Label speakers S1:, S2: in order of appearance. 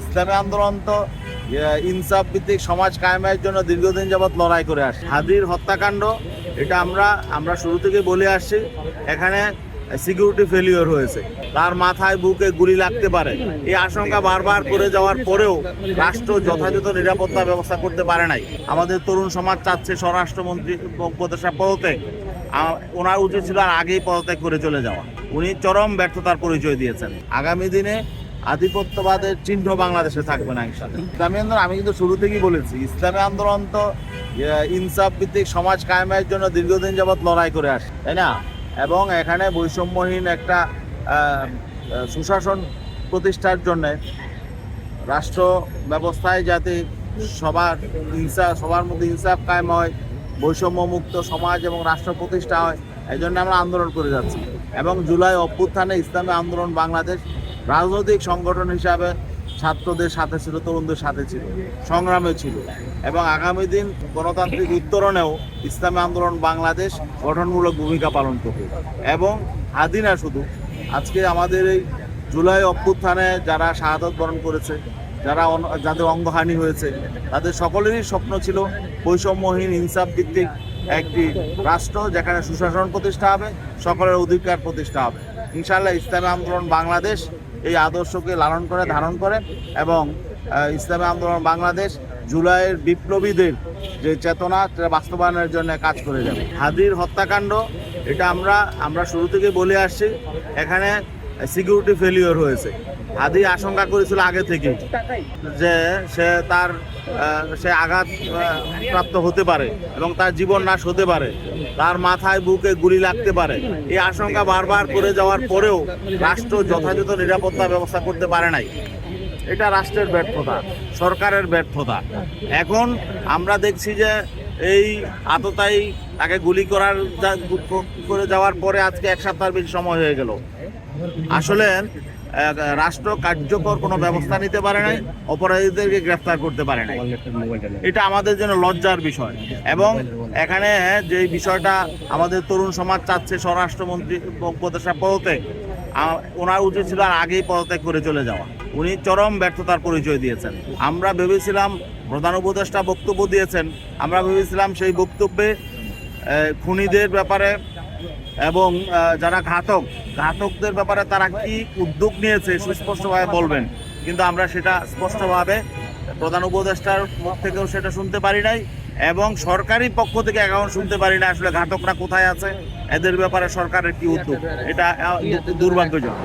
S1: ইসলামী আন্দোলন তো ইনসাফ ভিত্তিক সমাজ কায়েমের জন্য দীর্ঘদিন যাবৎ লড়াই করে আসছে। হাদির হত্যাকাণ্ড এটা আমরা শুরু থেকে বলে আসছি। এখানে সিকিউরিটি ফেলিওর হয়েছে, তার মাথায় বুকে গুলি লাগতে পারে, এই আশঙ্কা বারবার করে যাওয়ার পরেও রাষ্ট্র যথাযথ নিরাপত্তা ব্যবস্থা করতে পারে নাই। আমাদের তরুণ সমাজ চাচ্ছে স্বরাষ্ট্রমন্ত্রী উপদেষ্টা পদত্যাগ। ওনার উচিত ছিল আর আগেই পদত্যাগ করে চলে যাওয়া। উনি চরম ব্যর্থতার পরিচয় দিয়েছেন। আগামী দিনে আধিপত্যবাদের চিহ্ন বাংলাদেশে থাকবে না ইনশাআল্লাহ। ইসলামী আন্দোলন আমি কিন্তু শুরু থেকেই বলেছি, ইসলামী আন্দোলন তো ইনসাফ ভিত্তিক সমাজ কায়েমের জন্য দীর্ঘদিন যাবৎ লড়াই করে আসে, তাই না? এবং এখানে বৈষম্যহীন একটা সুশাসন প্রতিষ্ঠার জন্য রাষ্ট্র ব্যবস্থায় যাতে সবার মধ্যে ইনসাফ কায়েম হয়, বৈষম্যমুক্ত সমাজ এবং রাষ্ট্র প্রতিষ্ঠা হয়, এই জন্য আমরা আন্দোলন করে যাচ্ছি। এবং জুলাই অভ্যুত্থানে ইসলামী আন্দোলন বাংলাদেশ রাজনৈতিক সংগঠন হিসাবে ছাত্রদের সাথে ছিল, তরুণদের সাথে ছিল, সংগ্রামে ছিল। এবং আগামী দিন গণতান্ত্রিক উত্তরণেও ইসলামী আন্দোলন বাংলাদেশ গঠনমূলক ভূমিকা পালন করবে। এবং হাদি না শুধু, আজকে আমাদের এই জুলাই অভ্যুত্থানে যারা শাহাদত বরণ করেছে, যাদের অঙ্গহানি হয়েছে, তাদের সকলেরই স্বপ্ন ছিল বৈষম্যহীন ইনসাফ ভিত্তিক একটি রাষ্ট্র যেখানে সুশাসন প্রতিষ্ঠা হবে, সকলের অধিকার প্রতিষ্ঠা হবে। ইনশাআল্লাহ ইসলামী আন্দোলন বাংলাদেশ এই আদর্শকে লালন করে, ধারণ করে এবং ইসলামী আন্দোলন বাংলাদেশ জুলাইয়ের বিপ্লবীদের যে চেতনা বাস্তবায়নের জন্য কাজ করে যাবে। হাদির হত্যাকাণ্ড এটা আমরা শুরু থেকে বলে আসছি। এখানে সিকিউরিটি ফেলিওর হয়েছে। হাদি আশঙ্কা করেছিল আগে থেকে যে সে আঘাত প্রাপ্ত হতে পারে এবং তার জীবন নাশ হতে পারে, তার মাথায় বুকে গুলি লাগতে পারে। এই আশঙ্কা বারবার করে যাওয়ার পরেও রাষ্ট্র যথাযথ নিরাপত্তা ব্যবস্থা করতে পারে নাই। এটা রাষ্ট্রের ব্যর্থতা, সরকারের ব্যর্থতা। এখন আমরা দেখছি যে এই আততায়ী তাকে গুলি করে যাওয়ার পরে আজকে এক সপ্তাহের বেশি সময় হয়ে গেল। আসলে রাষ্ট্র কার্যকর কোনো ব্যবস্থা নিতে পারে নাই, অপরাধীদেরকে গ্রেফতার করতে পারে নাই। এটা আমাদের জন্য লজ্জার বিষয়। এবং এখানে যে বিষয়টা আমাদের তরুণ সমাজ চাচ্ছে স্বরাষ্ট্রমন্ত্রী উপদেষ্টা পদত্যাগ, ওনার উচিত ছিল আর আগেই পদত্যাগ করে চলে যাওয়া। উনি চরম ব্যর্থতার পরিচয় দিয়েছেন। আমরা ভেবেছিলাম, প্রধান উপদেষ্টা বক্তব্য দিয়েছেন, আমরা ভেবেছিলাম সেই বক্তব্যে খুনিদের ব্যাপারে এবং যারা ঘাতকদের ব্যাপারে তারা কি উদ্যোগ নিয়েছে সুস্পষ্টভাবে বলবেন, কিন্তু আমরা সেটা স্পষ্টভাবে প্রধান উপদেষ্টার মুখ থেকেও সেটা শুনতে পারি নাই এবং সরকারি পক্ষ থেকে এখন শুনতে পারি না আসলে ঘাতকরা কোথায় আছে, এদের ব্যাপারে সরকারের কি উদ্যোগ। এটা দুর্ভাগ্যজনক।